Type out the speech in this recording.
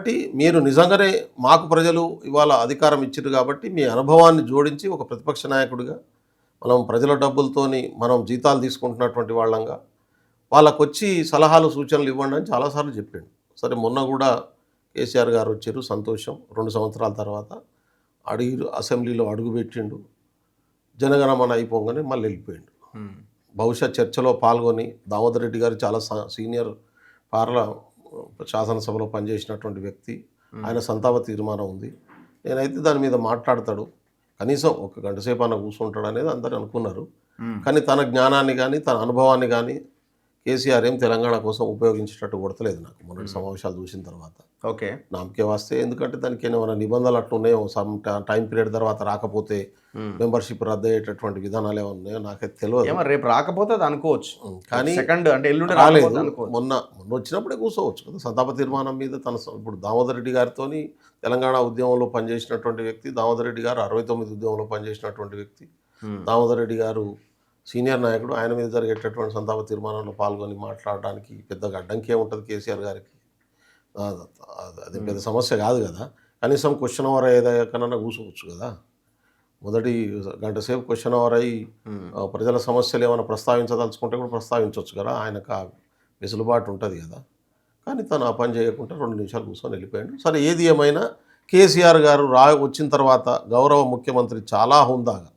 కాబట్టి మీరు నిజంగానే మాకు ప్రజలు ఇవాళ అధికారం ఇచ్చారు కాబట్టి మీ అనుభవాన్ని జోడించి ఒక ప్రతిపక్ష నాయకుడిగా మనం ప్రజల డబ్బులతోని మనం జీతాలు తీసుకుంటున్నటువంటి వాళ్ళంగా వాళ్ళకొచ్చి సలహాలు సూచనలు ఇవ్వండి అని చాలాసార్లు చెప్పిండు. సరే మొన్న కూడా కేసీఆర్ గారు వచ్చారు, సంతోషం. 2 సంవత్సరాల తర్వాత అసెంబ్లీలో అడుగుపెట్టిండు. జనగణమన అయిపోగానే మళ్ళీ వెళ్ళిపోయిండు. బహుశా చర్చలో పాల్గొని దామోదర్ రెడ్డి గారు చాలా సీనియర్ శాసనసభలో పనిచేసినటువంటి వ్యక్తి. ఆయన సంతాప తీర్మానం ఉంది. నేనైతే దాని మీద మాట్లాడతాడు, కనీసం ఒక గంట సేపు అన్న కూర్చుంటాడు అనేది అందరూ అనుకున్నారు. కానీ తన జ్ఞానాన్ని కానీ తన అనుభవాన్ని కానీ కేసీఆర్ ఏం తెలంగాణ కోసం ఉపయోగించేటట్టు కొడతలేదు నాకు మొన్నటి సమావేశాలు చూసిన తర్వాత. ఓకే, నామకే వస్తే ఎందుకంటే దానికి ఏమైనా నిబంధనలు అట్లున్నాయో, సమ్ టైం పీరియడ్ తర్వాత రాకపోతే మెంబర్షిప్ రద్దు అయ్యేటటువంటి విధానాలు ఏమైనా ఉన్నాయో నాకైతే తెలియదు. రేపు రాకపోతే అది అనుకోవచ్చు, కానీ సెకండ్ అంటే ఎల్లుండి రాలేదు. మొన్న వచ్చినప్పుడే కూర్చోవచ్చు కదా సంతాప తీర్మానం మీద. ఇప్పుడు దామోదర్ రెడ్డి గారితో తెలంగాణ ఉద్యమంలో పనిచేసినటువంటి వ్యక్తి, దామోదర్ రెడ్డి గారు 69 ఉద్యమంలో పనిచేసినటువంటి వ్యక్తి, దామోదర్ రెడ్డి గారు సీనియర్ నాయకుడు. ఆయన మీద జరిగేటటువంటి సంతాప తీర్మానంలో పాల్గొని మాట్లాడడానికి పెద్దగా అడ్డంకి ఏముంటుంది కేసీఆర్ గారికి? అది పెద్ద సమస్య కాదు కదా. కనీసం క్వశ్చన్ అవర్ ఏదైనా కూర్చోవచ్చు కదా. మొదటి గంట సేపు క్వశ్చన్ అవర్ అయ్యి ప్రజల సమస్యలు ఏమైనా ప్రస్తావించదలుచుకుంటే కూడా ప్రస్తావించవచ్చు కదా. ఆయనకు ఆ వెసులుబాటు ఉంటుంది కదా. కానీ తను ఆ పని చేయకుండా 2 నిమిషాలు కూర్చొని వెళ్ళిపోయాడు. సరే, ఏది ఏమైనా కేసీఆర్ గారు వచ్చిన తర్వాత గౌరవ ముఖ్యమంత్రి చాలా హుందాగా